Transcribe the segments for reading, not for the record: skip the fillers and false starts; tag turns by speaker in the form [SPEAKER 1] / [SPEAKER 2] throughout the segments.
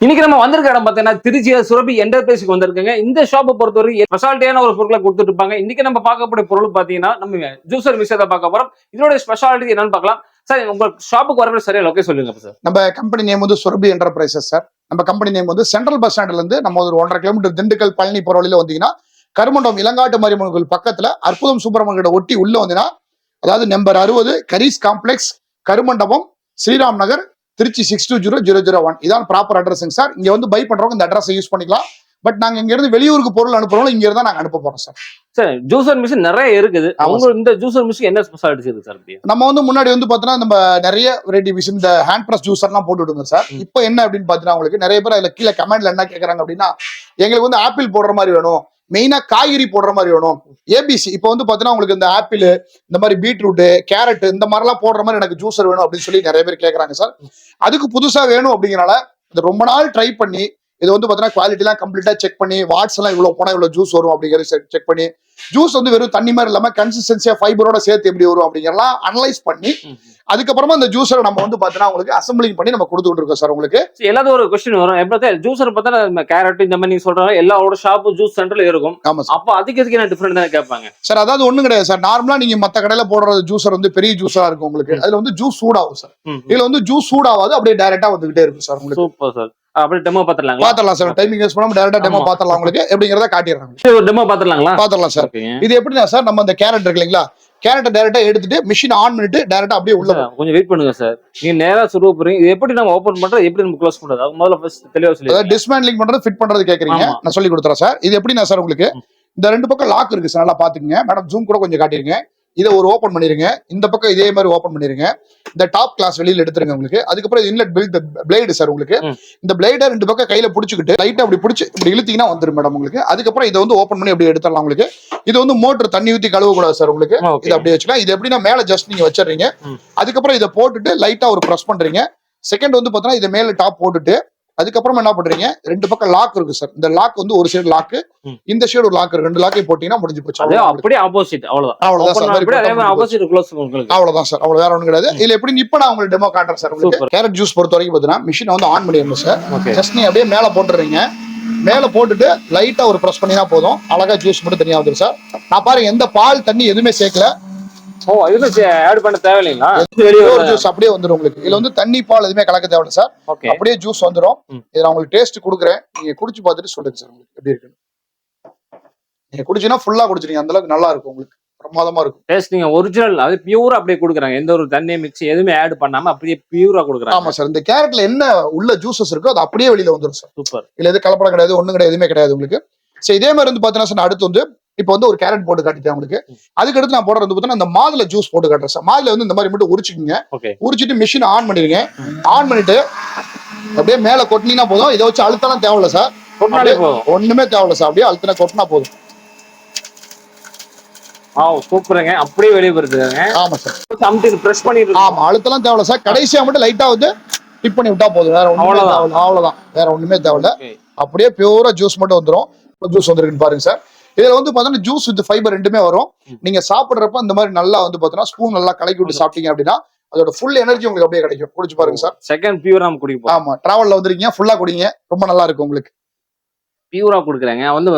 [SPEAKER 1] இன்னைக்கு நம்ம வந்திருக்க இடம் பார்த்தீங்கன்னா திருச்சியில சுரபி என்டர்பிரைஸ்க்கு வந்திருக்குங்க. இந்த ஷாப்பை பொறுத்தவரைக்கும் ஸ்பெஷாலிட்டியான ஒரு பொருட்களை கொடுத்துட்டு இருப்பாங்க. இன்னைக்கு நம்ம பார்க்கக்கூடிய பொருள் பார்த்தீங்கன்னா நம்ம ஜூசர் விஷயத்தை பார்க்க போறோம். இதோட ஸ்பெஷாலிட்டி என்னன்னு பார்க்கலாம். சார் உங்க ஷாப்புக்கு வரவே சரியா லொகேஷன் சொல்லுங்க சார்.
[SPEAKER 2] நம்ம கம்பெனி நேம் வந்து சுரபி என்டர்பிரைசஸ் சார். நம்ம கம்பெனி நேம் வந்து சென்ட்ரல் பஸ் ஸ்டாண்ட்ல இருந்து நம்ம ஒரு 1.5 கிலோமீட்டர் திண்டுக்கல் பழனி போற வழியில வந்தீங்கன்னா கருமண்டபம் இளங்காட்டு மாரியம்மன் கோயில் பக்கத்துல அற்புதம் சூப்பர்மார்க்கெட்டை ஒட்டி உள்ள வந்தீங்கன்னா, அதாவது நம்பர் 60 கரீஸ் காம்ப்ளெக்ஸ், கருமண்டபம், ஸ்ரீராம் நகர், திருச்சி 620001 இதான் ப்ராப்பர் அட்ரஸுங்க சார். இங்க வந்து பை பண்றவங்க இந்த அட்ரஸை யூஸ் பண்ணிக்கலாம். பட் நாங்க இங்க இருந்து வெளியூருக்கு பொருள் அனுப்புறோம், இங்க இருந்தா நாங்க அனுப்ப போறோம் சார்.
[SPEAKER 1] சார் ஜூசர் மிஷின் நிறைய இருக்குது. அவங்க இந்த ஜூசர் மிஷின் என்ன ஸ்பெஷாலிட்டி இருக்கு சார்?
[SPEAKER 2] நம்ம வந்து முன்னாடி வந்து பாத்தீங்கன்னா நம்ம நிறைய வெரைட்டி மிஷின் இந்த ஹேண்ட் பிரஸ் ஜூசர் எல்லாம் போட்டு விடுங்க சார். இப்போ என்ன அப்படின்னு பாத்தீங்கன்னா உங்களுக்கு நிறைய பேர் அதுல கீழே கமெண்ட்ல என்ன கேக்குறாங்க அப்படின்னா, எங்களுக்கு வந்து ஆப்பிள் போடுற மாதிரி வேணும், மெயினா காய்கறி போடுற மாதிரி வேணும், ஏபிசி இப்போ வந்து பாத்தீங்கன்னா உங்களுக்கு இந்த ஆப்பிள், இந்த மாதிரி பீட்ரூட், கேரட் இந்த மாதிரிலாம் போடுற மாதிரி எனக்கு ஜூசர் வேணும் அப்படின்னு சொல்லி நிறைய பேர் கேட்கறாங்க சார். அதுக்கு புதுசா வேணும் அப்படிங்கறனால இது ரொம்ப நாள் ட்ரை பண்ணி இது வந்து பாத்தீங்கன்னா குவாலிட்டி எல்லாம் கம்ப்ளீட்டா செக் பண்ணி வாட்ஸ் எல்லாம் இவ்வளவு போனா இவ்வளவு ஜூஸ் வரும் அப்படிங்கிறது செக் பண்ணி ஜூஸ் வந்து வெறும் தண்ணி மாதிரி இல்லாம கன்சிஸ்டன்சியா ஃபைபரோட சேர்த்து எப்படி வரும் அப்படிங்கறலாம் அனலைஸ் பண்ணி அதுக்கப்புறமா இந்த ஜூஸரை நம்ம வந்து பாத்தீங்கன்னா உங்களுக்கு அசம்பிளிங் பண்ணி நம்ம கொடுத்துட்டு இருக்கோம் சார். உங்களுக்கு
[SPEAKER 1] எல்லாரும் ஒரு கொஸ்டின் வரும், எப்ப ஜூஸர் பார்த்தா கேரட் இந்த மாதிரி நீங்க சொல்றாங்க எல்லாரோட ஷாப்பு ஜூஸ் சென்டர்ல இருக்கும்.
[SPEAKER 2] ஆமா சார்.
[SPEAKER 1] அப்போ அதுக்கு என்ன டிஃபரெண்ட் தான் கேட்பாங்க
[SPEAKER 2] சார். அதாவது ஒண்ணும் கிடையாது சார். நார்மலா நீங்க மத்த கடையில போடுற ஜூஸர் வந்து பெரிய ஜூஸா இருக்கும் உங்களுக்கு. அதுல வந்து ஜூஸ் சூடாகும் சார். இதுல வந்து ஜூஸ் சூடாகாது, அப்படியே டைரக்டா வந்துகிட்டே இருக்கும் சார் உங்களுக்கு.
[SPEAKER 1] Super sir. அப்படியே டெமோ பாத்துறலாங்களா?
[SPEAKER 2] பாத்துறலாம் சார். டைமிங் யூஸ் பண்ணாம டைரக்டா டெமோ பாத்துறலாம். உங்களுக்கு எப்படிங்கறத காட்டிடுறாங்க.
[SPEAKER 1] ஒரு டெமோ பாத்துறலாங்களா?
[SPEAKER 2] பாத்துறலாம் சார். இது எப்படின்னா சார், நம்ம அந்த கேரட் இருக்கு இல்லைங்களா, கேரட்டை டைரக்டா எடுத்துட்டு மிஷின் ஆன் பண்ணிட்டு டைரக்டா அப்படியே உள்ள
[SPEAKER 1] கொஞ்சம் வெயிட் பண்ணுங்க சார். நீங்க நேரா சுருவ போறீங்க, இது எப்படி நம்ம ஓபன் பண்றது, எப்படி நம்ம க்ளோஸ் பண்றது, அது முதல்ல ஃபர்ஸ்ட் தெளிவா சொல்லுங்க.
[SPEAKER 2] அதாவது டிஸ்மேண்ட்லிங் பண்றது, ஃபிட் பண்றது கேக்குறீங்க, நான் சொல்லி கொடுத்துறேன் சார். இது எப்படின்னா சார், உங்களுக்கு இந்த ரெண்டு பக்கம் லாக் இருக்கு சார், நல்லா பாத்துக்கங்க மேடம். ஜூம் கூட கொஞ்சம் காட்டிருங்க. இதை ஒரு ஓபன் பண்ணிருங்க, இந்த பக்கம் இதே மாதிரி ஓபன் பண்ணிருங்க. இந்த டாப் கிளாஸ் வெளியில எடுத்துருங்க உங்களுக்கு. அதுக்கப்புறம் இன்லெட் பிளேடு சார். உங்களுக்கு இந்த பிளேடை ரெண்டு பக்கம் கையில பிடிச்சிக்கிட்டு லைட்டா அப்படி பிடிச்சி இப்படி இழுத்தீங்கன்னா வந்துடும் மேடம் உங்களுக்கு. அதுக்கப்புறம் இதை வந்து ஓபன் பண்ணி அப்படி எடுத்துடலாம் உங்களுக்கு. இது வந்து மோட்டர் தண்ணி ஊத்தி கழுவ கூடாது சார் உங்களுக்கு. இது அப்படியே வச்சுக்கலாம். இது எப்படின்னா மேல ஜஸ்ட் நீங்க வச்சிடுறீங்க. அதுக்கப்புறம் இதை போட்டுட்டு லைட்டா ஒரு ப்ரெஸ் பண்றீங்க. செகண்ட் வந்து பாத்தீங்கன்னா இதை மேல டாப் போட்டுட்டு அதுக்கப்புறம் என்ன பண்றீங்க, ரெண்டு பக்கம் லாக் இருக்கு சார். இந்த லாக் வந்து ஒரு சைடு லாக், இந்த சைடு ஒரு லாக், ரெண்டு லாக்கை போட்டீங்கன்னா முடிஞ்சு போச்சு.
[SPEAKER 1] அப்படியே ஆப்போசிட். அவ்வளவுதான் சார்.
[SPEAKER 2] அவ்வளவுதான் சார். அவ்வளவு வேற ஒண்ணும் கிடையாது. இதுல எப்படி இப்ப நான் உங்களுக்கு டெமோ காட்டுறேன் சார். உங்களுக்கு கேரட் ஜூஸ் பொறுத்த வரைக்கும் பாத்தீங்கன்னா மிஷினை வந்து ஆன் பண்ணிடணும் சார். ஜஸ்ட் நீ அப்படியே மேல போட்டுறீங்க. மேல போட்டுட்டு லைட்டா ஒரு பிரஸ் பண்ணினா போதும், அழகா ஜூஸ் மட்டும் தனியா வந்துடும் சார். நான் பாருங்க எந்த பால் தண்ணி எதுவுமே சேர்க்கல.
[SPEAKER 1] ஆட் பண்ண தேவையில்லைங்களா?
[SPEAKER 2] ஜூஸ் அப்படியே வந்துடும் உங்களுக்கு. இதுல வந்து தண்ணி பால் எதுவுமே கலக்க தேவையில்லை சார். அப்படியே ஜூஸ் வந்துடும். இதை நான் உங்களுக்கு டேஸ்ட் கொடுக்குறேன், நீங்க குடிச்சு பார்த்துட்டு சொல்லுங்க சார் உங்களுக்கு எப்படி இருக்கு. நீங்க குடிச்சீங்கன்னா ஃபுல்லா குடிச்சிருங்க, அந்த அளவுக்கு நல்லா இருக்கும் உங்களுக்கு, பிரமாதமா இருக்கும்.
[SPEAKER 1] டேஸ்ட் நீங்க ஒரிஜினல் அது பியூரா அப்படியே கொடுக்குறாங்க, எந்த ஒரு தண்ணி மிக்ஸ் எதுவுமே ஆட் பண்ணாம அப்படியே பியூரா கொடுக்குறாங்க.
[SPEAKER 2] ஆமா சார். இந்த கேரட்ல என்ன உள்ள ஜூசஸ் இருக்கோ அது அப்படியே வெளியில வந்துடும் சார்.
[SPEAKER 1] சூப்பர்.
[SPEAKER 2] இல்ல எது கலப்படம் கிடையாது, ஒண்ணும் கிடையாது, எதுவுமே கிடையாது உங்களுக்கு. சரி, இதே மாதிரி வந்து பாத்தீங்கன்னா சார், அடுத்து வந்து இப்போ வந்து ஒரு கேரட் போட்டு காட்டிட்டேன் உங்களுக்கு. அதுக்கு அடுத்து நான் போடுறது வந்து இந்த மாதுளை ஜூஸ் போட்டு காட்டுறேன் சார். மாதுளை வந்து இந்த மாதிரி மட்டும் உரிச்சுக்குங்க. உரிச்சிட்டு மிஷின் ஆன் பண்ணிருங்க. ஆன் பண்ணிட்டு அப்படியே மேல கொட்டினீங்கன்னா போதும். இதை வச்சு அழுத்தலாம் தேவையில்ல சார், ஒண்ணுமே தேவையில்ல சார். அப்படியே அழுத்தினா கொட்டினா போதும்.
[SPEAKER 1] சூப்பருங்க. அப்படியே வெளியே வருதுங்க.
[SPEAKER 2] ஆமா சார்.
[SPEAKER 1] சம்திங் பிரஸ் பண்ணிட்டு.
[SPEAKER 2] ஆமா, அழுத்தலாம் தேவையில்ல சார். கடைசியா மட்டும் லைட்டா வந்து டிப் பண்ணி விட்டா போதும், வேற ஒண்ணுமே தேவையில்ல. அவ்வளவுதான், வேற ஒண்ணுமே தேவையில்ல. அப்படியே பியூரா ஜூஸ் மட்டும் வந்துடும். ஜூஸ் வந்துருக்குன்னு பாருங்க சார். இதுல வந்து பாத்தீங்கன்னா ஜூஸ் வித் ஃபைபர் ரெண்டுமே வரும். நீங்க சாப்பிடுறப்ப அந்த மாதிரி நல்லா வந்து பாத்தீங்கன்னா ஸ்பூன் நல்லா கலக்கி விட்டு சாப்பிட்டீங்க அப்படின்னா அதோட ஃபுல் எனர்ஜி உங்களுக்கு அப்படியே கிடைக்கும். குடிச்சு பாருங்க சார்.
[SPEAKER 1] செகண்ட் பியூரா குடிப்போம்.
[SPEAKER 2] ஆமா, டிராவல்ல வந்திருக்கீங்க, ஃபுல்லா குடிங்க, ரொம்ப நல்லா இருக்கும் உங்களுக்கு.
[SPEAKER 1] பியூரா குடுக்குறாங்க. வந்து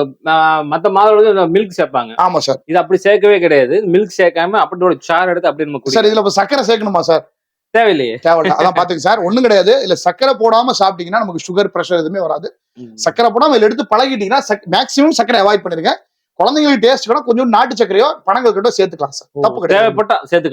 [SPEAKER 1] மத்த மாதம் மில்க் சேர்ப்பாங்க.
[SPEAKER 2] ஆமா சார்.
[SPEAKER 1] இது அப்படி சேர்க்கவே கிடையாது. மில்க் சேர்க்காம அப்படியே சார் எடுத்து அப்படியே நம்ம
[SPEAKER 2] சார். இதுல சக்கரை சேர்க்கணுமா சார்?
[SPEAKER 1] தேவையில்லையே.
[SPEAKER 2] தேவையில்ல. அதான் பாத்துங்க சார், ஒண்ணும் கிடையாது. இல்ல சக்கரை போடாம சாப்பிட்டீங்கன்னா நமக்கு சுகர் பிரஷர் எதுவுமே வராது. சக்கரை போடாம இதுல எடுத்து பழகிட்டீங்கன்னா மேக்ஸிமம் சக்கரை அவாய்ட் பண்ணிருங்க. குழந்தைங்களுக்கு டேஸ்ட் வேணா கொஞ்சம் நாட்டு சக்கரையோ பனங்கள் கிட்ட சேர்த்துக்கலாம் சார். தப்பு கிடையாது.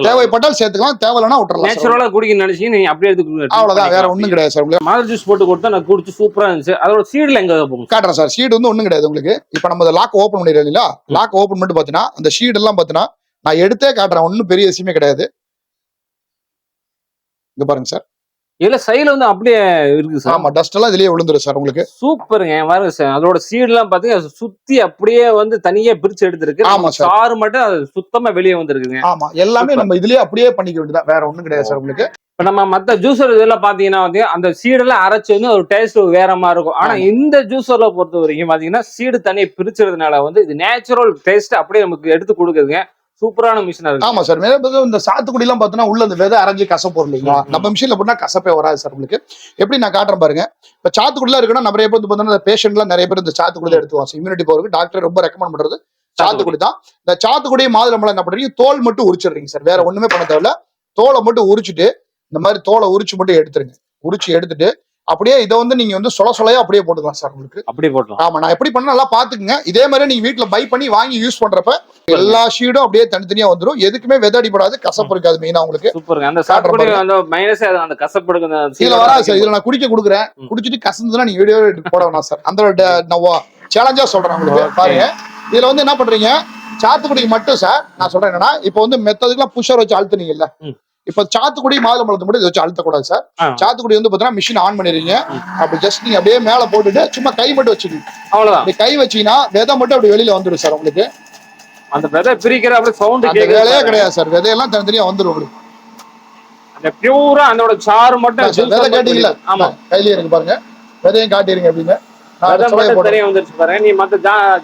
[SPEAKER 2] தேவைப்பட்டால் சேர்த்துக்கலாம், தேவையில்லைன்னா விட்டுறலாம்.
[SPEAKER 1] நேச்சுரலா குடிக்க நினைச்சீங்க நீங்க அப்படியே எடுத்து
[SPEAKER 2] அவ்வளவுதான், வேற ஒண்ணும் கிடையாது சார். உங்களுக்கு
[SPEAKER 1] மாதுளை ஜூஸ் போட்டு கொடுத்தா நான் குடிச்சு சூப்பரா இருந்துச்சு. அதோட சீடுல எங்க
[SPEAKER 2] காட்டுறேன் சார். சீடு வந்து ஒண்ணும் கிடையாது உங்களுக்கு. இப்ப நம்ம லாக் ஓபன் பண்ணிடுறோம் இல்லையா, லாக் ஓபன் பண்ணிட்டு பாத்தீங்கன்னா அந்த ஷீட் எல்லாம் பாத்தீங்கன்னா நான் எடுத்தே காட்டுறேன், ஒன்னும் பெரிய விஷயமே கிடையாது. இங்க பாருங்க சார்.
[SPEAKER 1] இல்ல சைடுல வந்து அப்படியே இருக்கு சார்.
[SPEAKER 2] ஆமா, டஸ்ட் எல்லாம் இதுலயே விழுந்துரும் சார் உங்களுக்கு.
[SPEAKER 1] சூப்பருங்க. பாருங்க சார், அதோட சீட் எல்லாம் பாத்தீங்கன்னா சுத்தி அப்படியே வந்து தனியா பிரிச்சு எடுத்திருக்கு.
[SPEAKER 2] ஆமா சார்.
[SPEAKER 1] சாறு மட்டும் அது சுத்தமா வெளியே வந்துருக்குங்க.
[SPEAKER 2] ஆமா, எல்லாமே நம்ம இதுலயே அப்படியே பண்ணிக்க வேண்டியதான், வேற ஒண்ணும் கிடையாது சார் உங்களுக்கு.
[SPEAKER 1] இப்ப நம்ம மத்த ஜூசர் இதெல்லாம் பாத்தீங்கன்னா வந்து அந்த சீடெல்லாம் அரைச்சு வந்து ஒரு டேஸ்ட் வேற மாதிரி இருக்கும். ஆனா இந்த ஜூசர்ல பொறுத்த வரைக்கும் பாத்தீங்கன்னா சீடு தனியை பிரிச்சதுனால வந்து இது நேச்சுரல் டேஸ்ட் அப்படியே நமக்கு எடுத்து கொடுக்குதுங்க. சூப்பரான மிஷினா இருக்கு.
[SPEAKER 2] ஆமா சார். இந்த சாத்துக்குடி எல்லாம் பாத்தீங்கன்னா உள்ள இந்த விதை அரைஞ்சு கசப்பு இல்லைங்களா, நம்ம மிஷின்ல போட்டா கசப்பே வராது சார் உங்களுக்கு. எப்படி நான் காட்டுறேன் பாருங்க. இப்ப சாத்துக்குடி எல்லாம் இருக்குன்னா நிறைய பேர் வந்து பாத்தீங்கன்னா பேஷண்ட் எல்லாம் நிறைய பேர் இந்த சாத்துக்குடி எடுத்துவாங்க. இம்யூனிட்டி பவருக்கு டாக்டர் ரொம்ப ரெக்கமெண்ட் பண்றது சாத்துக்குடி தான். இந்த சாத்துக்குடி மாதுளம்பழம் என்ன பண்றீங்க, தோல் மட்டும் உரிச்சிடுறீங்க சார், வேற ஒண்ணுமே பண்ண தேவையில்ல. தோலை மட்டும் உரிச்சுட்டு இந்த மாதிரி தோலை உரிச்சு மட்டும் எடுத்துருங்க. உரிச்சு எடுத்துட்டு அப்படியே இதை வந்து நீங்க வந்து சொலையா அப்படியே போட்டுக்கலாம் சார் உங்களுக்கு.
[SPEAKER 1] அப்படியே போட்டலாம்.
[SPEAKER 2] ஆமா, நான் எப்படி பண்ண நல்லா பாத்துக்குங்க. இதே மாதிரி நீங்க வீட்டுல பை பண்ணி வாங்கி யூஸ் பண்றப்ப எல்லா ஷீடும் அப்படியே தனித்தனியா வந்துடும். எதுக்குமே விதை அடிபடாது, கசப்பு இருக்காது. மெயினா உங்களுக்கு
[SPEAKER 1] சூப்பருங்க. அந்த சாத்துக்குடி அந்த மைனஸ் அந்த கசப்பு எடுக்கும்.
[SPEAKER 2] இதுல வராது சார். இதுல நான் குடிக்க கொடுக்குறேன், குடிச்சிட்டு கசந்துனா நீங்க வீடியோ போட வேணாம் சார். அந்த சேலஞ்சா சொல்றேன் உங்களுக்கு. பாருங்க, இதுல வந்து என்ன பண்றீங்க, சாத்துக்குடிக்கு மட்டும் சார் நான் சொல்றேன் என்னன்னா, இப்ப வந்து மெத்ததுக்குலாம் புஷர் வச்சு அழுத்துனீங்கல்ல, இப்ப சாத்துக்குடி மாதுளம்பழத்தை மட்டும் இதை வச்சு அழுத்தக்கூடாது சார். சாத்துக்குடி வந்து பாத்தீங்கன்னா மிஷின் ஆன் பண்ணிடுறீங்க. அப்படி ஜஸ்ட் நீங்க அப்படியே மேல போட்டுட்டு சும்மா கை மட்டும் வச்சுக்கணும், அவ்வளவுதான். அப்படி கை வச்சீங்கன்னா விதை மட்டும் அப்படி வெளியில வந்துடும் சார் உங்களுக்கு.
[SPEAKER 1] அந்த விதை பிரிக்கிற அப்படி சவுண்ட்
[SPEAKER 2] வேலையே கிடையாது சார். விதையெல்லாம் தனித்தனியா வந்துடும் உங்களுக்கு.
[SPEAKER 1] அந்த பியூரா அதோட சாறு மட்டும்
[SPEAKER 2] விதை காட்டிங்களா? ஆமா, கையிலேயே இருக்கு பாருங்க. விதையும் காட்டிடுங்க அப்படின்னு
[SPEAKER 1] தனியா வந்துருச்சு பாருங்க. நீ மத்த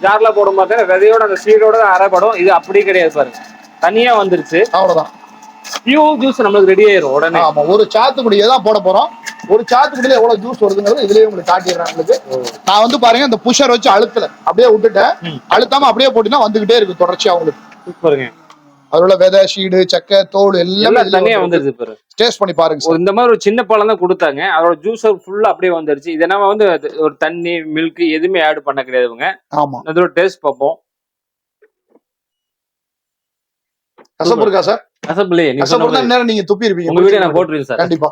[SPEAKER 1] ஜார்ல போடும் போது விதையோட அந்த சீடோட அரைப்படும். இது அப்படி கிடையாது பாருங்க, தனியா வந்துருச்சு, அவ்வளவுதான். பியூர் ஜூஸ் நம்மளுக்கு ரெடி ஆயிரும் உடனே. ஆமா,
[SPEAKER 2] ஒரு சாத்துக்குடியை தான் போட போறோம். ஒரு சாத்துக்குடியில எவ்வளவு ஜூஸ் வருதுங்கிறது இதுலயே உங்களுக்கு காட்டிடுறேன் உங்களுக்கு. நான் வந்து பாருங்க இந்த புஷர் வச்சு அழுத்தல, அப்படியே விட்டுட்டேன். அழுத்தாம அப்படியே போட்டீங்கன்னா வந்துகிட்டே இருக்கு தொடர்ச்சியா உங்களுக்கு.
[SPEAKER 1] சூப்பருங்க.
[SPEAKER 2] அதோட விதை, ஷீடு, சக்கை, தோல் எல்லாமே
[SPEAKER 1] தனியா வந்துருது பாரு.
[SPEAKER 2] டேஸ்ட் பண்ணி பாருங்க சார்.
[SPEAKER 1] இந்த மாதிரி ஒரு சின்ன பழம் தான் கொடுத்தாங்க, அதோட ஜூஸ் ஃபுல்லா அப்படியே வந்துருச்சு. இதை நம்ம வந்து ஒரு தண்ணி, மில்க் எதுவுமே ஆட் பண்ண கிடையாதுங்க.
[SPEAKER 2] ஆமா,
[SPEAKER 1] அதோட டேஸ்ட் பார்ப்போம்.
[SPEAKER 2] கசப்பு இருக்கா சார்?
[SPEAKER 1] கசப்புலையே
[SPEAKER 2] நீங்க துப்பி இருப்பீங்க.
[SPEAKER 1] உங்க வீடியோ நான் போட்டுருக்கேன் சார்.
[SPEAKER 2] கண்டிப்பா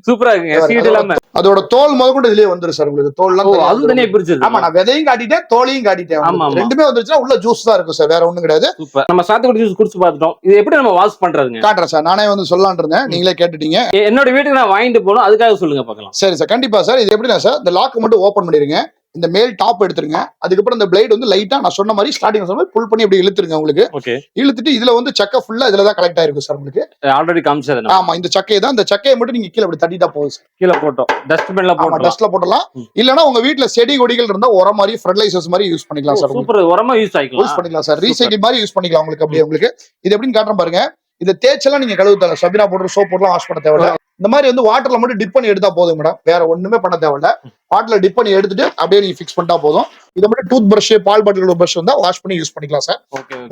[SPEAKER 1] சூப்பரா இருக்குங்க. சீட் இல்லாம
[SPEAKER 2] அதோட தோல் முத கொண்டு இதுலயே வந்துரும் சார் உங்களுக்கு. தோல் எல்லாம்
[SPEAKER 1] அது தனியா பிரிச்சிருக்கு.
[SPEAKER 2] ஆமா, நான் விதையும் காட்டிட்டேன், தோலையும் காட்டிட்டேன்.
[SPEAKER 1] ஆமா,
[SPEAKER 2] ரெண்டுமே வந்துருச்சுன்னா உள்ள ஜூஸ் தான் இருக்கும் சார், வேற ஒண்ணும் கிடையாது.
[SPEAKER 1] சூப்பர். நம்ம சாத்துக்குடி ஜூஸ் குடிச்சு பார்த்துட்டோம். இது எப்படி நம்ம வாஷ் பண்றதுங்க
[SPEAKER 2] காட்டுறேன் சார். நானே வந்து சொல்லலாம்னு இருந்தேன், நீங்களே கேட்டுட்டீங்க.
[SPEAKER 1] என்னோட வீட்டுக்கு நான் வாங்கிட்டு போகணும், அதுக்காக சொல்லுங்க பார்க்கலாம்.
[SPEAKER 2] சரி சார், கண்டிப்பா சார். இது எப்படின்னா சார், இந்த லாக் மட்டும் ஓபன் பண்ணிருங்க. இந்த மேல் டாப் எடுத்துருங்க. அதுக்கப்புறம் இந்த பிளேட் வந்து லைட்டா நான் சொன்ன மாதிரி ஸ்டார்டிங் சொன்ன மாதிரி புல் பண்ணி அப்படி இழுத்துருங்க உங்களுக்கு. இழுத்துட்டு இதுல வந்து சக்கை ஃபுல்லா இதுல தான் கலெக்ட் ஆயிருக்கும் சார் உங்களுக்கு.
[SPEAKER 1] ஆல்ரெடி காமிச்சது.
[SPEAKER 2] ஆமா, இந்த சக்கையை தான். இந்த சக்கையை மட்டும் நீங்க கீழே அப்படி தட்டிட்டா போதும் சார்.
[SPEAKER 1] கீழே போட்டோம், டஸ்ட்பின்ல போட்டோம்.
[SPEAKER 2] டஸ்ட்ல போடலாம். இல்லனா உங்க வீட்ல செடி கொடிகள் இருந்தா உரம் மாதிரி ஃபெர்டிலைசர்ஸ் மாதிரி யூஸ் பண்ணிக்கலாம் சார்.
[SPEAKER 1] சூப்பர், உரமா யூஸ்
[SPEAKER 2] பண்ணிக்கலாம் சார். ரீசைக்கிள் மாதிரி யூஸ் பண்ணிக்கலாம் உங்களுக்கு. அப்படியே உங்களுக்கு இது எப்படின்னு காட்டுறேன் பாருங்க. இந்த தேய்ச்செல்லாம் நீங்க கழுவு தேவை, சபினா போட்டு சோப் போட்டுலாம் வாஷ் பண்ண தேவையில்ல. இந்த மாதிரி வந்து வாட்டர்ல மட்டும் டிப் பண்ணி எடுத்தா போதும் மேடம், வேற ஒண்ணுமே பண்ண தேவையில்ல. வாட்டர்ல டிப் பண்ணி எடுத்துட்டு அப்படியே நீங்க ஃபிக்ஸ் பண்ணிட்டா போதும். இதை மட்டும் டூத் பிரஷ், பால் பாட்டில் பிரஷ் வந்தா வாஷ் பண்ணி யூஸ் பண்ணிக்கலாம் சார்.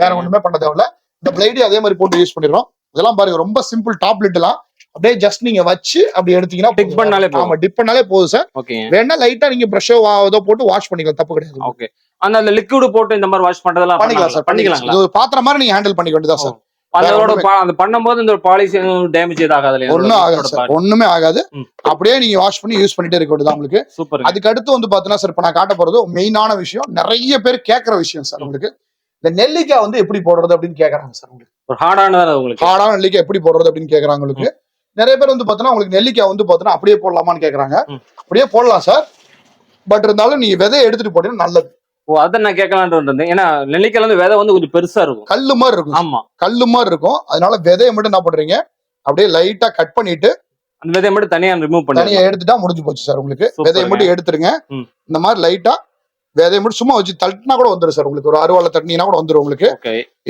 [SPEAKER 2] வேற ஒண்ணுமே பண்ண தேவையில்ல. இந்த பிளேடி அதே மாதிரி போட்டு யூஸ் பண்ணிடுறோம். இதெல்லாம் பாருங்க ரொம்ப சிம்பிள். டாப் லிட் எல்லாம் அப்படியே ஜஸ்ட் நீங்க வச்சு அப்படி எடுத்தீங்கன்னா டிப் பண்ணாலே போதும் சார். வேணா லைட்டா நீங்க பிரஷ் ஏதோ போட்டு வாஷ் பண்ணிக்கலாம், தப்பு கிடையாது.
[SPEAKER 1] அந்த லிக்விட் போட்டு இந்த மாதிரி வாஷ் பண்றதெல்லாம்
[SPEAKER 2] பண்ணிக்கலாம் சார். பண்ணிக்கலாம். இது ஒரு பாத்திரம் மாதிரி நீங்க ஹேண்டில் பண்ணிக்க வேண்டியதா சார்.
[SPEAKER 1] பண்ணும்போது இந்த பாலிஷ் டேமேஜ் ஆகாது,
[SPEAKER 2] ஒண்ணுமே ஆகாது. அப்படியே நீங்க வாஷ் பண்ணி யூஸ் பண்ணிட்டே இருக்க வேண்டியது உங்களுக்கு. சூப்பர். அதுக்கு அடுத்து வந்து பாத்தீங்கன்னா சார், இப்ப நான் காட்ட போறது மெயினான விஷயம், நிறைய பேர் கேட்கற விஷயம் சார் உங்களுக்கு. இந்த நெல்லிக்காய் வந்து எப்படி போடுறது அப்படின்னு கேக்குறாங்க சார் உங்களுக்கு.
[SPEAKER 1] ஒரு ஹார்டான
[SPEAKER 2] நெல்லிக்காய் எப்படி போடுறது அப்படின்னு கேக்குறாங்க உங்களுக்கு. நிறைய பேர் வந்து பாத்தீங்கன்னா உங்களுக்கு நெல்லிக்காய் வந்து பாத்தீங்கன்னா அப்படியே போடலாமான்னு கேக்குறாங்க. அப்படியே போடலாம் சார். பட் இருந்தாலும் நீங்க விதையை எடுத்துட்டு போட்டீங்கன்னா நல்லது.
[SPEAKER 1] அதான் நான் கேட்கலான்னு இருந்தேன். ஏன்னா நெல்லிக்காய் வந்து விதை வந்து கொஞ்சம் பெருசா இருக்கும்,
[SPEAKER 2] கல்லு மாதிரி இருக்கும்.
[SPEAKER 1] ஆமா,
[SPEAKER 2] கல்லு மாதிரி இருக்கும். அதனால விதையை மட்டும் என்ன பண்றீங்க, அப்படியே லைட்டா கட் பண்ணிட்டு
[SPEAKER 1] அந்த விதையை மட்டும் தனியா ரிமூவ் பண்ணி
[SPEAKER 2] தனியா எடுத்துட்டா முடிஞ்சு போச்சு சார் உங்களுக்கு. விதையை மட்டும் எடுத்துருங்க. இந்த மாதிரி லைட்டா விதையை மட்டும் சும்மா வச்சு தட்டினா கூட வந்துடும் சார் உங்களுக்கு. ஒரு அருவாளை தட்டினா கூட வந்துடும் உங்களுக்கு.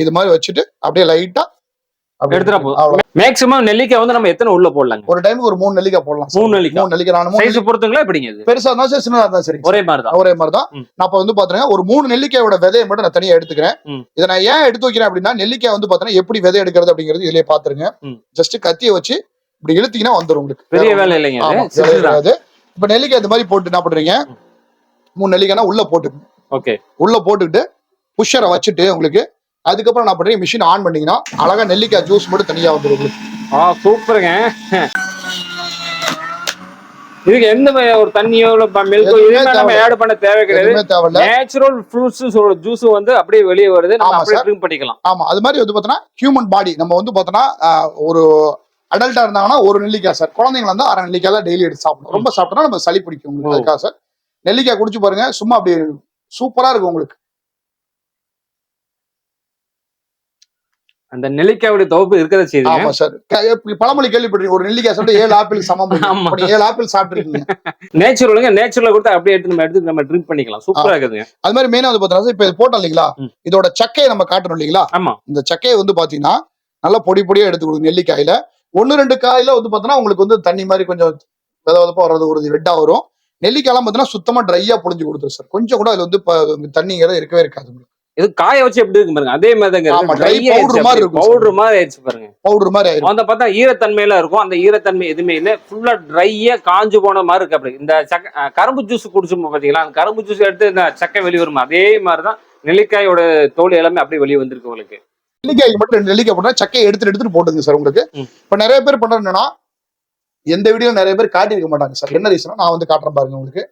[SPEAKER 2] இது மாதிரி வச்சுட்டு அப்படியே லைட்டா
[SPEAKER 1] எடுத்துட்டா போதும். மேக்ஸிமம் நெல்லிக்காய் வந்து நம்ம எத்தனை உள்ள போடலாம்?
[SPEAKER 2] ஒரு டைமுக்கு ஒரு 3 நெல்லிக்காய் போடலாம்.
[SPEAKER 1] 3 நெல்லிக்காய் சைஸ் பொறுத்துங்களா எப்படிங்க?
[SPEAKER 2] பெருசா இருந்தா சரி, சின்னதா இருந்தா சரி, ஒரே மாதிரி தான். நான் இப்ப வந்து பாத்தீங்கன்னா ஒரு 3 நெல்லிக்காயோட விதையை மட்டும் நான் தனியா எடுத்துக்கிறேன். இதை நான் ஏன் எடுத்து வைக்கிறேன் அப்படின்னா, நெல்லிக்காய் வந்து பாத்தீங்கன்னா எப்படி விதை எடுக்கிறது அப்படிங்கிறது இதுலயே பாத்துருங்க. ஜஸ்ட் கத்தியை வச்சு இப்படி இழுத்தீங்கன்னா வந்துடும் உங்களுக்கு.
[SPEAKER 1] பெரிய வேலை இல்லைங்க.
[SPEAKER 2] இப்ப நெல்லிக்காய் இந்த மாதிரி போட்டு என்ன பண்றீங்க, 3 நெல்லிக்காய்னா உள்ள போட்டுக்கணும். உள்ள போட்டுக்கிட்டு புஷரை வச்சுட்டு உங்களுக்கு அதுக்கப்புறம் நான் பண்றேன், மிஷின் ஆன் பண்ணீங்கன்னா அழகா நெல்லிக்காய் ஜூஸ் மட்டும் தனியா வந்துடும்.
[SPEAKER 1] சூப்பருங்க. இதுக்கு எந்த ஒரு தண்ணியோ மில்கோ நம்ம ஆட் பண்ண தேவை கிடையாது. நேச்சுரல் ஃப்ரூட்ஸ் ஜூஸ் வந்து அப்படியே வெளியே வருது, நம்ம அப்படியே ட்ரிங்க் பண்ணிக்கலாம்.
[SPEAKER 2] ஆமா, அது மாதிரி வந்து பாத்தீங்கன்னா ஹியூமன் பாடி நம்ம வந்து பாத்தீங்கன்னா ஒரு அடல்ட்டா இருந்தாங்கன்னா ஒரு நெல்லிக்காய் சார், குழந்தைங்களா இருந்தா 1/2 நெல்லிக்காய் தான் டெய்லி எடுத்து சாப்பிடணும். ரொம்ப சாப்பிட்டோம்னா நம்ம சளி பிடிக்கும் உங்களுக்கு. அதுக்காக சார் நெல்லிக்காய் குடிச்சு பாருங்க, சும்மா அப்படி சூப்பரா இருக்கும் உங்களுக்கு.
[SPEAKER 1] அந்த நெல்லிக்காயோட தொகுப்பு இருக்கிறத செய்யுங்க.
[SPEAKER 2] ஆமா சார். பழமொழி கேள்விப்பட்டிருக்கீங்க, ஒரு நெல்லிக்காய் சாப்பிட்டு 7 ஆப்பிள் சமம்.
[SPEAKER 1] ஆமா.
[SPEAKER 2] அப்ப நீங்க 7 ஆப்பிள் சாப்பிட்டுருக்கீங்க.
[SPEAKER 1] நேச்சுரலுங்க, நேச்சுரலா கொடுத்து அப்படியே எடுத்து நம்ம ட்ரிங்க் பண்ணிக்கலாம். சூப்பரா இருக்குதுங்க.
[SPEAKER 2] அது மாதிரி மெயினா வந்து பாத்தீங்கன்னா இப்ப இது போட்டோம் இல்லீங்களா, இதோட சக்கையை நம்ம காட்டணும் இல்லீங்களா.
[SPEAKER 1] ஆமா.
[SPEAKER 2] இந்த சக்கையை வந்து பாத்தீங்கன்னா நல்லா பொடி பொடியா எடுத்து கொடுங்க. நெல்லிக்காயில 1-2 காயில வந்து பாத்தீங்கன்னா உங்களுக்கு வந்து தண்ணி மாதிரி கொஞ்சம் வித விதப்பா வர்றது, ஒரு ரெட்டா வரும். நெல்லிக்காயெல்லாம் பாத்தீங்கன்னா சுத்தமா ட்ரையா புழிஞ்சு கொடுத்துரும் சார். கொஞ்சம் கூட அதுல வந்து தண்ணிங்கிறது இருக்கவே இருக்காது.
[SPEAKER 1] இது காய வச்சு எப்படி இருக்கு பாருங்க, அதே மாதிரி தாங்க
[SPEAKER 2] ட்ரை பவுடர் மாதிரி இருக்கும்.
[SPEAKER 1] பவுடர் மாதிரி ஆயிடுச்சு பாருங்க.
[SPEAKER 2] பவுடர் மாதிரி ஆயிடும்.
[SPEAKER 1] அந்த பார்த்தா ஈரத்தன்மையில இருக்கும். அந்த ஈரத்தன்மை எதுவுமே இல்லை, ஃபுல்லா ட்ரையா காஞ்சு போன மாதிரி இருக்கு. அப்படி இந்த கரும்பு ஜூஸ் குடிச்சோம் பாத்தீங்களா, அந்த கரும்பு ஜூஸ் எடுத்து இந்த சக்கை வெளியே வரும், அதே மாதிரிதான் நெல்லிக்காயோட தோல் எல்லாமே அப்படியே வெளியே வந்திருக்கு உங்களுக்கு.
[SPEAKER 2] நெல்லிக்காய்க்கு மட்டும் 2 நெல்லிக்காய் போட்டா சக்கையை எடுத்துட்டு போட்டுங்க சார் உங்களுக்கு. இப்ப நிறைய பேர் பண்றது என்னன்னா, எந்த வீடியோ நிறைய பேர் காட்டியிருக்க மாட்டாங்க சார். என்ன ரீசன் நான் வந்து காட்டுறேன் பாருங்க உங்களுக்கு.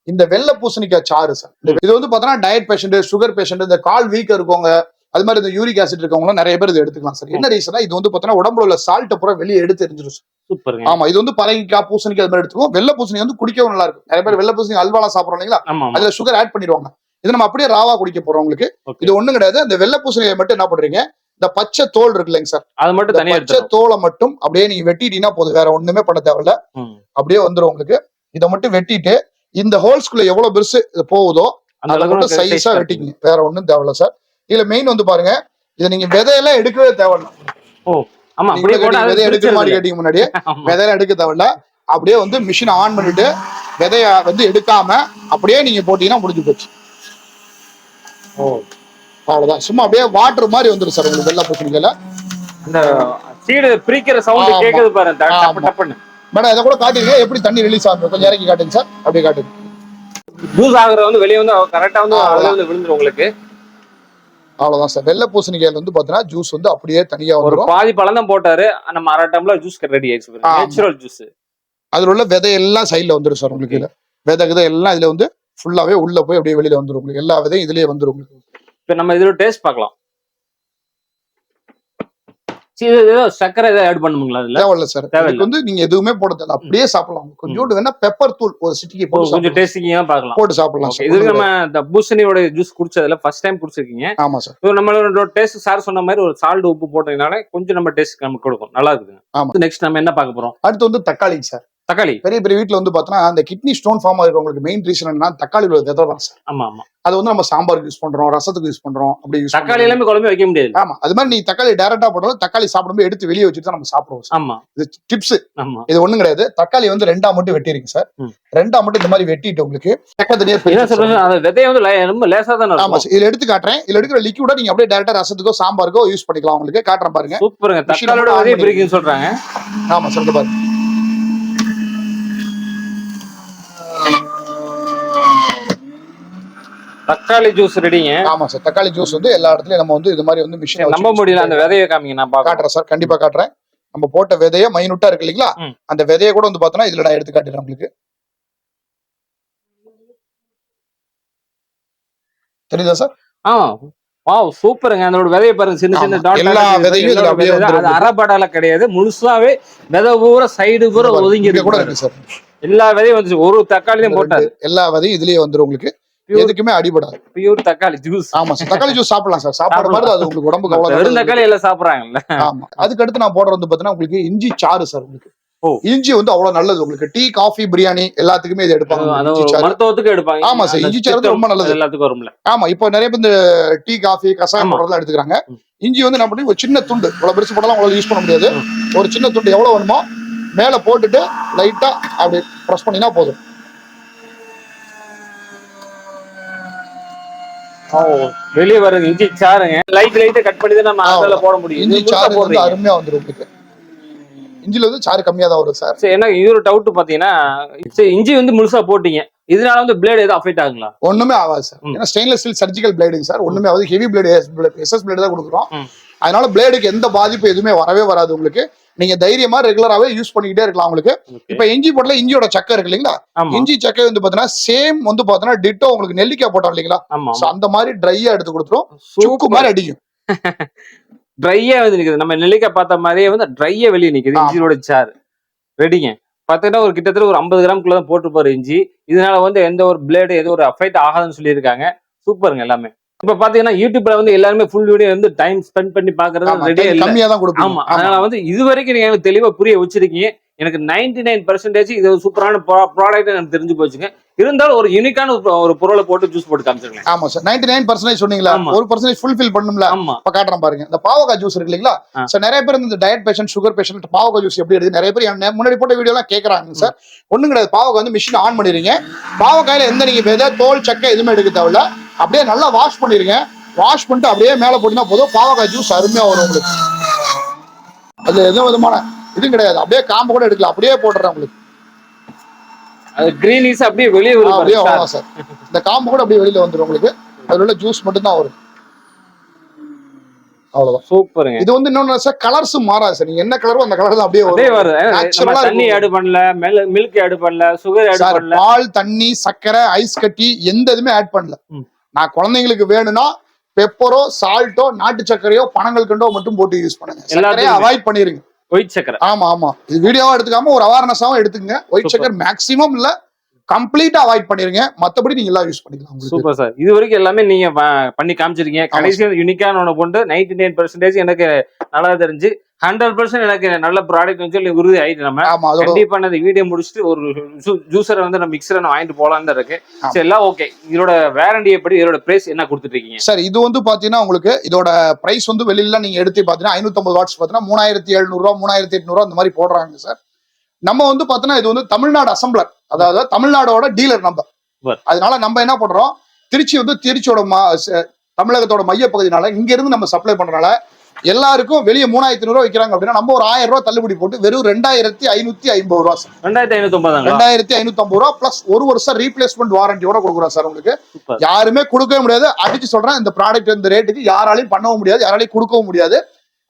[SPEAKER 2] இந்த வெள்ளை பூசணிக்காய் சாறு சார். இது வந்து பாத்தீங்கன்னா டயட் பேஷண்ட், சுகர் பேஷண்ட், இந்த கால் வீக் இருக்கவங்க, அது மாதிரி இந்த யூரிக் ஆசிட் இருக்கவங்க நிறைய பேர் இது எடுத்துக்கலாம் சார். என்ன ரீசனா, இது வந்து பாத்தீங்கன்னா உடம்புல உள்ள சால்ட் பூரா வெளியே எடுத்து எரிஞ்சிடும்.
[SPEAKER 1] சூப்பர். ஆமா,
[SPEAKER 2] இது வந்து பரங்கிக்காய், பூசணிக்காய் அது மாதிரி எடுத்துக்கும். வெள்ளை பூசணி வந்து குடிக்கவும் நல்லா இருக்கும். நிறைய பேர் வெள்ளை பூசணி அல்வாலாம் சாப்பிடுறோம் இல்லைங்களா, அதுல சுகர் ஆட் பண்ணிடுவாங்க. இது நம்ம அப்படியே ராவா குடிக்க போறோம் உங்களுக்கு. இது ஒண்ணும் கிடையாது. அந்த வெள்ளை பூசணியை மட்டும் என்ன பண்றீங்க, இந்த பச்சை தோல் இருக்கு இல்லைங்க சார், அது மட்டும் தனியா பச்சை தோலை மட்டும் அப்படியே நீங்க வெட்டிட்டீங்கன்னா போதும். வேற ஒண்ணுமே பண்ண தேவையில்ல, அப்படியே வந்துடும் உங்களுக்கு. இதை மட்டும் வெட்டிட்டு இந்த ஹோல்ஸ்குள்ள எவ்வளவு பெருசு போகுதோ அதை மட்டும் சைஸா வெட்டிக்கங்க. வேற ஒண்ணும் தேவையில்ல சார். இதுல மெயின் வந்து பாருங்க, இதை நீங்க விதையெல்லாம் எடுக்கவே தேவையில்ல. விதை எடுக்கிற மாதிரி கேட்டீங்க முன்னாடியே, விதையெல்லாம் எடுக்க தேவையில்ல. அப்படியே வந்து மிஷின் ஆன் பண்ணிட்டு விதைய வந்து எடுக்காம அப்படியே நீங்க போட்டீங்கன்னா முடிஞ்சு போச்சு. அவ்வளவுதான். சும்மா அப்படியே வாட்டர் மாதிரி வந்துடும் சார் உங்களுக்கு வெள்ளை பூசணிக்காயில.
[SPEAKER 1] இந்த சீடு பிரிக்கிற சவுண்ட் கேக்குது பாருங்க, டப்பு டப்புன்னு.
[SPEAKER 2] மேடம் இதை கூட காட்டுங்க, எப்படி தண்ணி ரிலீஸ் ஆகும் கொஞ்சம் இறக்கி காட்டுங்க சார். அப்படியே காட்டுங்க.
[SPEAKER 1] ஜூஸ் ஆகுறது வந்து வெளியே வந்து கரெக்டா வந்து அதுல வந்து விழுந்துரும் உங்களுக்கு.
[SPEAKER 2] அவ்வளவுதான் சார். வெள்ளை பூசணிக்காயில வந்து பாத்தீங்கன்னா ஜூஸ் வந்து அப்படியே தனியா வரும்.
[SPEAKER 1] பாதி பழம் தான் போட்டாரு, நம்ம அரை டம்ளர் ஜூஸ் ரெடி ஆயிடுச்சு. Natural juice.
[SPEAKER 2] அதுல உள்ள விதை எல்லாம் சைட்ல வந்துடும் சார் உங்களுக்கு. விதை எல்லாம் இதுல வந்து ஃபுல்லாவே உள்ள போய் அப்படியே வெளியில வந்துடும் உங்களுக்கு. எல்லா விதையும் இதுலயே வந்துடும் உங்களுக்கு.
[SPEAKER 1] இப்ப நம்ம இதோட டேஸ்ட் பார்க்கலாம். சக்கரை ஏதாவது ஆட் பண்ணுங்களா?
[SPEAKER 2] தேவையில்ல சார். இதுக்கு வந்து நீங்க எதுவுமே போட தேவை, அப்படியே சாப்பிடலாம். கொஞ்சோண்டு வேணா பெப்பர் தூள் ஒரு சிட்டிக்கு போட்டு
[SPEAKER 1] கொஞ்சம் டேஸ்டிங்கா பார்க்கலாம்,
[SPEAKER 2] போட்டு சாப்பிடலாம்.
[SPEAKER 1] இது நம்ம இந்த பூசணியோட ஜூஸ் குடிச்சதுல ஃபர்ஸ்ட் டைம் குடிச்சிருக்கீங்க.
[SPEAKER 2] ஆமா சார்.
[SPEAKER 1] நம்மளோட டேஸ்ட் சார் சொன்ன மாதிரி ஒரு சால்ட் உப்பு போட்டதுனால கொஞ்சம் நம்ம டேஸ்ட் நமக்கு கொடுக்கும், நல்லா இருக்குது.
[SPEAKER 2] ஆமா.
[SPEAKER 1] நெக்ஸ்ட் நம்ம என்ன பார்க்க போறோம்?
[SPEAKER 2] அடுத்து வந்து தக்காளி சார். தக்காளி பெரிய பெரிய வீட்டுல வந்து பாத்தீங்கன்னா அந்த கிட்னி ஸ்டோன் ஃபார்ம் ஆகிறவங்களுக்கு மெயின் ரீசன் என்னன்னா தக்காளி விதை தான் சார்.
[SPEAKER 1] ஆமா ஆமா.
[SPEAKER 2] அது வந்து நம்ம சாம்பாருக்கு யூஸ் பண்றோம், ரசத்துக்கு யூஸ் பண்றோம். அப்படி
[SPEAKER 1] தக்காளி எல்லாமே குழம்பு வைக்க முடியாது.
[SPEAKER 2] ஆமா. அது மாதிரி நீ தக்காளி டைரக்டா போடுறது, தக்காளி சாப்பிடும்போது எடுத்து வெளியே வச்சுட்டு தான் நம்ம சாப்பிடுவோம்.
[SPEAKER 1] ஆமா.
[SPEAKER 2] இது டிப்ஸ். இது ஒண்ணும் கிடையாது. தக்காளி வந்து 2ஆ மட்டும் வெட்டிருங்க சார். 2ஆ மட்டும் இந்த மாதிரி வெட்டிட்டு உங்களுக்கு
[SPEAKER 1] என்ன சொல்றீங்க, அந்த விதைய வந்து ரொம்ப லேசா தான் இருக்கும்.
[SPEAKER 2] ஆமா. இதுல எடுத்து காட்டுறேன். இதுல எடுக்கிற லிக்விட நீங்க அப்படியே டைரக்டா ரசத்துக்கோ சாம்பாருக்கோ யூஸ் பண்ணிக்கலாம். உங்களுக்கு காட்டுறேன் பாருங்க.
[SPEAKER 1] சூப்பருங்க. தக்காளியோட விதைய பிரிக்குன்னு சொல்றாங்க.
[SPEAKER 2] ஆமா சொல்லுங்க பாருங்க.
[SPEAKER 1] தக்காளி ஜூஸ் ரெடிங்க.
[SPEAKER 2] ஆமா சார். தக்காளி ஜூஸ் வந்து எல்லா இடத்துலயும் நம்ம வந்து இது மாதிரி வந்து மிஷின்
[SPEAKER 1] நம்ப முடியல. அந்த விதையை காமிங்க, நான்
[SPEAKER 2] காட்டுறேன் சார். கண்டிப்பா காட்டுறேன். நம்ம போட்ட விதைய மைனூட்டா இருக்கு இல்லீங்களா, அந்த விதைய கூட வந்து பாத்தீங்கன்னா இதுல நான் எடுத்து காட்டுறேன் உங்களுக்கு. தெரியுதா சார்?
[SPEAKER 1] வாவ் சூப்பருங்க. அதோட விதையை பாருங்க, சின்ன சின்ன டாட்.
[SPEAKER 2] எல்லா விதையும் இதுல அப்படியே வந்து
[SPEAKER 1] அது அரைபடால கிடையாது, முழுசாவே விதை பூரா சைடு பூரா ஒதுங்கி
[SPEAKER 2] கூட இருக்கு சார்.
[SPEAKER 1] எல்லா விதையும் வந்துச்சு, ஒரு தக்காளியும் போட்டாரு.
[SPEAKER 2] எல்லா விதையும் இதுலயே வந்துரும் உங்களுக்கு. எதுக்குமே அடிபடாது.
[SPEAKER 1] பியூர் தக்காளி ஜூஸ்.
[SPEAKER 2] ஆமா சார். தக்காளி ஜூஸ் சாப்பிடலாம் சார். சாப்பாடு மாதிரி அது உங்களுக்கு உடம்புக்கு அவ்வளவு.
[SPEAKER 1] வெறும் தக்காளி எல்லாம் சாப்பிடுறாங்கல்ல.
[SPEAKER 2] ஆமா. அதுக்கு அடுத்து நான் போடுறது வந்து பாத்தீங்கன்னா உங்களுக்கு இஞ்சி சாறு சார். உங்களுக்கு இஞ்சி வந்து அவ்வளவு நல்லது உங்களுக்கு. டீ, காஃபி, பிரியாணி எல்லாத்துக்குமே இது எடுப்பாங்க.
[SPEAKER 1] மருத்துவத்துக்கு எடுப்பாங்க.
[SPEAKER 2] ஆமா சார். இஞ்சி சாறு ரொம்ப நல்லது, எல்லாத்துக்கும் வரும்ல. ஆமா. இப்போ நிறைய பேர் இந்த டீ, காஃபி, கசாயம் போடுறதெல்லாம் எடுத்துக்கிறாங்க. இஞ்சி வந்து என்ன பண்ணி ஒரு சின்ன துண்டு, இவ்வளவு பெருசு போட்டாலும் அவ்வளவு யூஸ் பண்ண முடியாது. ஒரு சின்ன துண்டு எவ்வளவு வேணுமோ மேல போட்டுட்டு லைட்டா அப்படி பிரஸ் பண்ணினா போதும்.
[SPEAKER 1] வெளியே வருது இஞ்சி சாறுங்க. லைட்டா கட் பண்ணி தான் நம்ம அதுல போட முடியும்.
[SPEAKER 2] இஞ்சி சாறு வந்து அருமையா வந்துரும் உங்களுக்கு. இஞ்சில வந்து சாறு கம்மியா தான் வரும் சார்.
[SPEAKER 1] சரி, என்ன இது ஒரு டவுட் பாத்தீங்கன்னா, இஞ்சி வந்து முழுசா போட்டீங்க, இதனால வந்து பிளேட் ஏதாவது அஃபெக்ட் ஆகுங்களா? ஒண்ணுமே ஆகாது சார். ஏன்னா ஸ்டெயின்லெஸ் ஸ்டீல் சர்ஜிக்கல் பிளேடுங்க சார். ஒண்ணுமே ஆகாது. ஹெவி பிளேடு, எஸ்எஸ் பிளேடு தான் கொடுக்குறோம். அதனால பிளேடுக்கு எந்த பாதிப்பு எதுவுமே வரவே வராது உங்களுக்கு. நீங்க தைரியமா ரெகுலராவே யூஸ் பண்ணிக்கிட்டே இருக்கலாம் உங்களுக்கு. இப்ப இஞ்சி போட்டல இஞ்சியோட சக்கை இருக்கு இல்லீங்களா, இஞ்சி சக்கை வந்து பாத்தீங்கன்னா சேம் வந்து பாத்தீங்கன்னா டிட்டோ உங்களுக்கு நெல்லிக்காய் போட்டோம் இல்லீங்களா, அந்த மாதிரி ட்ரையா எடுத்து கொடுத்துரும். சுக்கு மாதிரி அடிக்கும். ட்ரையா வந்து நிக்குது. நம்ம நெல்லிக்காய் பார்த்த மாதிரியே வந்து ட்ரையா வெளியே நிக்குது. இஞ்சியோட சாறு ரெடிங்க. பாத்தீங்கன்னா ஒரு கிட்டத்தட்ட ஒரு 50 கிராம்குள்ள தான் போட்டு போற இஞ்சி. இதனால வந்து எந்த ஒரு பிளேடு எதுவும் ஒரு அஃபெக்ட் ஆகாதுன்னு சொல்லியிருக்காங்க. சூப்பருங்க எல்லாமே. இப்ப பாத்தீங்கன்னா யூடியூப்ல வந்து எல்லாருமே ஃபுல் வீடியோ வந்து டைம் ஸ்பெண்ட் பண்ணி பாக்குறது ரெடியா இல்ல.
[SPEAKER 2] கம்மியா தான் கொடுப்போம்.
[SPEAKER 1] ஆமா, அதனால வந்து இது வரைக்கும் நீங்க எனக்கு தெளிவா புரிய வச்சிருக்கீங்க. எனக்கு 99% இது ஒரு சூப்பரான ப்ராடக்ட் எனக்கு தெரிஞ்சு போச்சுங்க. இருந்தாலும் ஒரு யூனிக்கான ஒரு பொருளை போட்டு ஜூஸ் போட்டு காமிச்சிருக்கேன்.
[SPEAKER 2] ஆமா சார், 99% சொன்னீங்களா, 1% ஃபுல்ஃபில் பண்ணும்ல.
[SPEAKER 1] ஆமா,
[SPEAKER 2] இப்ப காட்டுறேன் பாருங்க, இந்த பாவக்காய் ஜூஸ் இருக்கு இல்லீங்களா சார். நிறைய பேர் இந்த டயட் பேஷண்ட், சுகர் பேஷண்ட் பாவக்காய் ஜூஸ் எப்படி எடுத்து நிறைய பேர் முன்னாடி போட்ட வீடியோ எல்லாம் கேக்குறாங்க சார். ஒண்ணும் கிடையாது, பாவக்காய் வந்து மிஷின் ஆன் பண்ணிடுங்க. பாவக்காயில எந்த நீங்க விதை, தோல், சக்கை எதுவுமே எடுக்க தேவையில்ல. அப்படியே நல்லா வாஷ் பண்ணிருங்க. வாஷ் பண்ணிட்டு அப்படியே மேல போட்டீங்கன்னா போதும், பாவக்காய் ஜூஸ் அருமையா வரும் உங்களுக்கு. அது எந்த விதமான இதுவும் கிடையாது, அப்படியே காம்பு கூட எடுக்கலாம், அப்படியே போடுறேன் உங்களுக்கு.
[SPEAKER 1] அது கிரீனிஸ் அப்படியே வெளியே வரும்.
[SPEAKER 2] அப்படியே வரும் சார், இந்த காம்பு கூட அப்படியே வெளியில வந்துடும் உங்களுக்கு. அதுல உள்ள ஜூஸ் மட்டும் தான் வரும், அவ்வளவுதான்.
[SPEAKER 1] சூப்பருங்க.
[SPEAKER 2] இது வந்து இன்னொன்னு சார், கலர்ஸ் மாறாது சார். நீங்க என்ன கலரோ அந்த கலர் தான் அப்படியே
[SPEAKER 1] வரும். தண்ணி ஆட் பண்ணல, மில்க் ஆட் பண்ணல, சுகர் ஆட் பண்ணல,
[SPEAKER 2] பால், தண்ணி, சக்கரை, ஐஸ் கட்டி எந்த இதுமே ஆட் பண்ணல. நான் குழந்தைங்களுக்கு வேணும்னா பெப்பரோ, சால்ட்டோ, நாட்டு சர்க்கரையோ, பனங்கல்கண்டோ மட்டும் போட்டு யூஸ் பண்ணுங்க. எல்லாத்தையும் அவாய்ட் பண்ணிருங்க.
[SPEAKER 1] ஒயிட் சக்கரை,
[SPEAKER 2] ஆமா ஆமா, இது வீடியோவா எடுத்துக்காம ஒரு அவேர்னஸாவும் எடுத்துங்க. ஒயிட் சக்கர் மேக்ஸிமம் இல்ல, கம்ப்ளீட்டா அவாய்ட் பண்ணிருங்க. மத்தபடி நீங்க எல்லாம் யூஸ் பண்ணிக்கலாம்.
[SPEAKER 1] சூப்பர் சார், இது வரைக்கும் எல்லாமே நீங்க பண்ணி காமிச்சிருக்கீங்க. கடைசியா யூனிக்கான ஒண்ணு கொண்டு 99% எனக்கு நல்லா தெரிஞ்சு 100% எனக்கு நல்ல ப்ராடக்ட் சொல்லி உறுதி ஆயிட்டு. நம்ம கண்டிப்பா இந்த வீடியோ முடிச்சுட்டு ஒரு ஜூஸரை வந்து நம்ம மிக்சரை வாங்கிட்டு போலான்னு தான் இருக்கு. சரி, எல்லாம் ஓகே. இதோட வாரண்டி எப்படி, இதோட பிரைஸ் என்ன கொடுத்துட்டு இருக்கீங்க
[SPEAKER 2] சார்? இது வந்து பாத்தீங்கன்னா உங்களுக்கு இதோட பிரைஸ் வந்து வெளியில நீங்க எடுத்து பாத்தீங்கன்னா 550 வாட்ஸ் பாத்தீங்கன்னா 3700 ரூபா, 3800 அந்த மாதிரி போடுறாங்க சார். நம்ம வந்து பாத்தீங்கன்னா இது வந்து தமிழ்நாடு அசம்பிளர், அதாவது தமிழ்நாடோட டீலர் நம்பர். அதனால நம்ம என்ன பண்றோம், திருச்சியோட தமிழகத்தோட மைய பகுதினால இங்க இருந்து நம்ம சப்ளை பண்றதுனால எல்லாருக்கும் வெளியே 3500 ரூபாய் வைக்கிறாங்க அப்படின்னா நம்ம ஒரு 1000 ரூபாய் தள்ளுபடி போட்டு வெறும் 2550 ரூபா சார். 2550 ரூபா பிளஸ் 1 வருஷம் ரீப்ளேஸ்மெண்ட் வாரண்டியோட கொடுக்குறோம் சார் உங்களுக்கு. யாருமே கொடுக்கவே முடியாது, அடிச்சு சொல்றேன். இந்த ப்ராடக்ட் இந்த ரேட்டுக்கு யாராலையும் பண்ணவும் முடியாது, யாராலையும் கொடுக்கவும் முடியாது.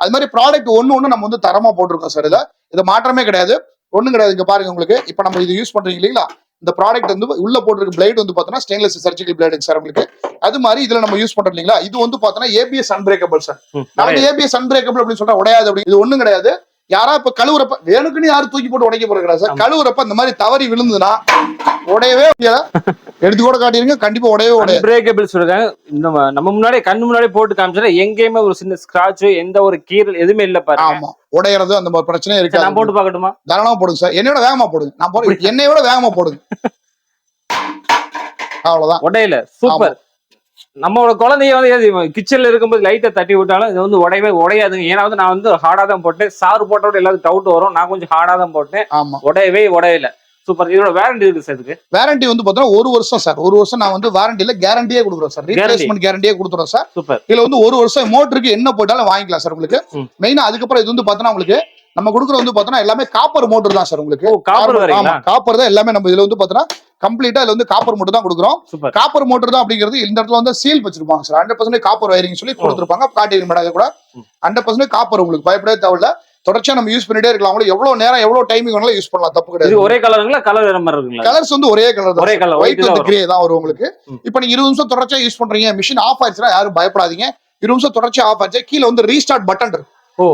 [SPEAKER 2] அது மாதிரி ப்ராடக்ட் ஒண்ணு நம்ம வந்து தரமா போட்டிருக்கோம் சார். இது மாற்றமே கிடையாது, ஒண்ணும் கிடையாது. இங்க பாருங்க உங்களுக்கு, இப்ப நம்ம இது யூஸ் பண்றீங்க இல்லீங்களா, இந்த ப்ராடக்ட் வந்து உள்ள போட்டிருக்க பிளேட் வந்து பாத்தீங்கன்னா ஸ்டெயின்லெஸ் சர்ஜிக்கல் பிளேட் சார் உங்களுக்கு. அது மாதிரி இதுல நம்ம யூஸ் பண்றோம் இல்லீங்களா, இது வந்து பாத்தீங்கன்னா ஏபிஎஸ் அன்பிரேக்கபிள் சார். நம்ம ஏபிஎஸ் அன்பிரேக்கபிள் அப்படின்னு சொல்றா உடையாது அப்படி, இது ஒண்ணும் கிடையாது. யாரா இப்ப கழுவுறப்ப வேணுக்குன்னு யாரும் தூக்கி போட்டு உடைக்க போறது சார். கழுவுறப்ப இந்த மாதிரி தவறி விழுந்துன்னா உடையவே எடுத்து கூட காட்டிருங்க, கண்டிப்பா உடையவே உடையாது.
[SPEAKER 1] பிரேக்கபிள் சொல்றாங்க. நம்ம முன்னாடி கண்ணு முன்னாடி போட்டு காமிச்சா எங்கேயுமே ஒரு சின்ன ஸ்கிராட்ச், எந்த ஒரு கீரல் எதுவுமே இல்ல பாருங்க.
[SPEAKER 2] ஆமா, உடையறது அந்த மாதிரி பிரச்சனை இருக்கு.
[SPEAKER 1] நான் போட்டு பார்க்கட்டுமா?
[SPEAKER 2] தாராளமா போடுங்க சார், என்னையோட வேகமா போடுங்க. நான் போடுறேன், என்னையோட வேகமா போடுங்க, அவ்வளவுதான்.
[SPEAKER 1] உடையில சூப்பர். நம்மளோட குழந்தைய வந்து கிச்சன்ல இருக்கும்போது லைட்டை தட்டி விட்டாலும் இது வந்து உடையாதுங்க. ஏன்னா வந்து நான் வந்து ஹார்டா தான் போட்டேன். சாறு போட்டோட எல்லாத்துக்கும் டவுட் வரும், நான் கொஞ்சம் ஹார்டா தான் போட்டேன். உடையல. சூப்பர். இதோட வாரண்டி இருக்கு சார். இதுக்கு வாரண்டி
[SPEAKER 2] வந்து பாத்தீங்கன்னா 1 வருஷம் சார். 1 வருஷம் நான் வந்து வாரண்டியில கேரண்டியே கொடுக்குறோம் சார், ரீப்ளேஸ்மெண்ட் கேரண்டியே கொடுத்துறோம் சார்.
[SPEAKER 1] சூப்பர்.
[SPEAKER 2] இதுல வந்து 1 வருஷம் மோட்டருக்கு என்ன போட்டாலும் வாங்கிக்கலாம் சார் உங்களுக்கு. மெயினா அதுக்கப்புறம் இது வந்து பாத்தீங்கன்னா உங்களுக்கு நம்ம கொடுக்குற வந்து பாத்தீங்கன்னா எல்லாமே காப்பர் மோட்டர் தான் சார் உங்களுக்கு. காப்பர் தான் எல்லாமே. நம்ம இதுல வந்து பாத்தீங்கன்னா கம்ப்ளீட்டா இதுல வந்து காப்பர் மோட்டர் தான் கொடுக்குறோம். காப்பர் மோட்டர் தான் அப்படிங்கிறது இந்த இடத்துல வந்து சீல் வச்சிருப்பாங்க சார். 100% காப்பர் வயரிங் சொல்லி கொடுத்துருப்பாங்க. காட்டிருக்க மேடம் கூட 100% காப்பர், உங்களுக்கு பயப்படவே தேவையில்ல. தொடர்ச்சியா நம்ம யூஸ் பண்ணிட்டே இருக்கலாம். எவ்வளவு நேரம் எவ்வளவு டைமிங் வேணாலும் யூஸ் பண்ணலாம், தப்பு கிடையாது.
[SPEAKER 1] ஒரே கலருங்களா, கலர் வேற மாதிரி இருக்குங்களா?
[SPEAKER 2] கலர்ஸ் வந்து ஒரே கலர் தான், ஒயிட் வித் கிரே தான் வரும் உங்களுக்கு. இப்போ நீங்க 20 நிமிஷம் தொடர்ச்சியா யூஸ் பண்றீங்க, மிஷின் ஆஃப் ஆயிடுச்சுன்னா யாரும் பயப்படாதீங்க. 20 நிமிஷம் தொடர்ச்சியா ஆஃப் ஆச்சு, கீழே வந்து ரீஸ்டார்ட் பட்டன் இருக்கு.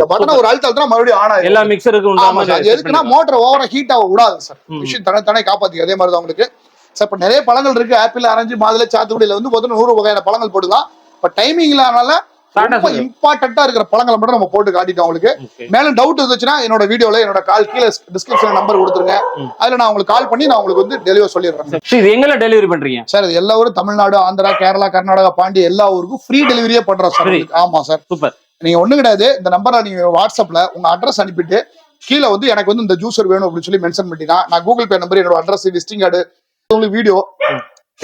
[SPEAKER 2] பட்டனை ஒரு அழுத்தா மறுபடியும் ஆன் ஆகும்.
[SPEAKER 1] எல்லா மிக்சருக்கு
[SPEAKER 2] எதுக்குன்னா மோட்டர் ஓவரா ஹீட் ஆக விடாது சார். மிஷின் தனி காப்பாத்தி. அதே மாதிரி தான் உங்களுக்கு சார். இப்ப நிறைய பழங்கள் இருக்கு, ஆப்பிள், ஆரஞ்சு, மாதுளை, சாத்துக்குடியில வந்து 100 வகையான பழங்கள் போட்டுக்கலாம். இப்ப டைமிங்ல இம்பார்ட்டன்டா இருக்கிற பழங்களை மட்டும் நம்ம போட்டு காட்டிட்டோம் உங்களுக்கு. மேலும் டவுட் இருந்துச்சுன்னா என்னோட வீடியோல என்னோட கால் கீழே டிஸ்கிரிப்ஷன்ல நம்பர் கொடுத்துருங்க. அதுல நான் உங்களுக்கு கால் பண்ணி நான் உங்களுக்கு வந்து டெலிவரி சொல்லிடுறேன்.
[SPEAKER 1] இது எங்க டெலிவரி பண்றீங்க
[SPEAKER 2] சார்? இது எல்லா ஊரும், தமிழ்நாடு, ஆந்திரா, கேரளா, கர்நாடகா, பாண்டி எல்லா ஊருக்கும் ஃப்ரீ டெலிவரியே பண்றோம் சார். ஆமா சார்.
[SPEAKER 1] சூப்பர்.
[SPEAKER 2] நீங்க ஒண்ணு கிடையாது, இந்த நம்பரை நீங்க வாட்ஸ்அப்ல உங்க அட்ரஸ் அனுப்பிட்டு கீழே வந்து எனக்கு வந்து இந்த ஜூஸர் வேணும் அப்படின்னு சொல்லி மென்ஷன் பண்ணிட்டீங்கன்னா நான் கூகுள் பே நம்பர், என்னோட அட்ரஸ், விசிட்டிங் கார்டு, உங்களுக்கு வீடியோ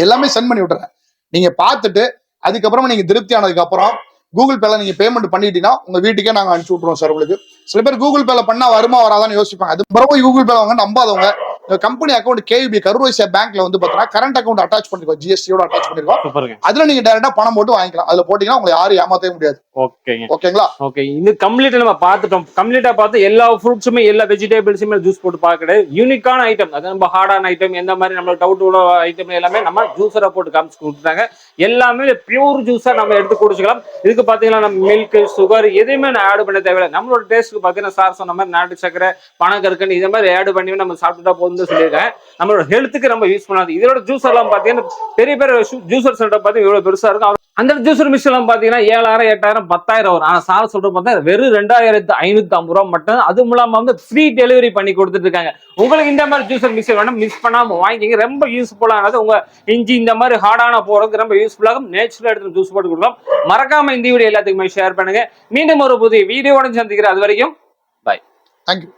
[SPEAKER 2] எல்லாமே சென்ட் பண்ணி விட்டுறேன். நீங்க பார்த்துட்டு அதுக்கப்புறமா நீங்க திருப்தி ஆனதுக்கு அப்புறம் கூகுள் பேல நீங்க பேமெண்ட் பண்ணிட்டீங்கன்னா உங்க வீட்டுக்கே நாங்க அனுப்பிச்சு விட்டுருவோம் சார் உங்களுக்கு. சில பேர் கூகுள் பேல பண்ணா வருமா வராதான்னு யோசிப்பாங்க. அது பிறகு கூகுள் பேல வாங்க நம்பாதவங்க company account KVB Karur Vysya பேங்க்ல வந்து பாத்தீங்கன்னா கரண்ட் அக்கௌண்ட் அட்டாச் பண்ணிருக்கோம், ஜிஎஸ்டியோட அட்டாச் பண்ணிருக்கோம். அதுல நீங்க டைரக்டா பணம் போட்டு வாங்கிக்கலாம். அதுல போட்டீங்கன்னா உங்களை யாரும் ஏமாத்தவே முடியாது. ஓகேங்களா?
[SPEAKER 1] ஓகே. இது கம்ப்ளீட்டா நம்ம பார்த்துட்டோம். கம்ப்ளீட்டா பார்த்து எல்லா ஃப்ரூட்ஸுமே எல்லா வெஜிடபிள்ஸுமே ஜூஸ் போட்டு பார்க்கறது யூனிக்கான ஐட்டம். அது நம்ம ஹார்டான ஐட்டம், எந்த மாதிரி நம்ம டவுட் உள்ள ஐட்டம் எல்லாமே நம்ம ஜூஸரா போட்டு காமிச்சு கொடுத்தாங்க. எல்லாமே பியூர் ஜூஸா நம்ம எடுத்து குடிச்சுக்கலாம். இதுக்கு பாத்தீங்கன்னா நம்ம மில்க், சுகர் எதுவுமே நான் ஆட் பண்ண தேவையில்லை. நம்மளோட டேஸ்ட்டுக்கு பாத்தீங்கன்னா சார் சொன்ன மாதிரி நாட்டு சக்கரை, பனங்கற்கண்டு இதை மாதிரி ஆட் பண்ணி நம்ம சாப்பிட்டுட்டா போதும் சொல்லியிருக்கேன். நம்மளோட ஹெல்த்துக்கு நம்ம யூஸ் பண்ணாது. இதோட ஜூஸ் எல்லாம் பாத்தீங்கன்னா பெரிய பெரிய ஜூசர் சென்டர் பாத்தீங்கன்னா இவ்வளவு பெருசா இருக்கும். அந்த ஜூசர் மிஷின் எல்லாம் பாத்தீங்கன்னா 7,000 8,000 10,000 வரும். ஆனா சார் சொல்றது பார்த்தா வெறும் 2,550 ரூபா மட்டும். அதுவும் இல்லாம வந்து ஃப்ரீ டெலிவரி பண்ணி கொடுத்துட்டு இருக்காங்க. உங்களுக்கு இந்த மாதிரி ஜூசர் மிஷின் வேணும் மிஸ் பண்ணாம வாங்கிக்கிங்க. ரொம்ப யூஸ்ஃபுல்லானது. உங்க இஞ்சி இந்த மாதிரி ஹார்டான போறதுக்கு ரொம்ப யூஸ்ஃபுல்லாகும். நேச்சுரலா எடுத்து ஜூஸ் போட்டு கொடுக்கலாம். மறக்காம இந்த வீடியோ எல்லாத்துக்குமே ஷேர் பண்ணுங்க. மீண்டும் ஒரு புதிய வீடியோட சந்திக்கிறேன். அது வரைக்கும் பாய்.
[SPEAKER 2] தேங்க்யூ.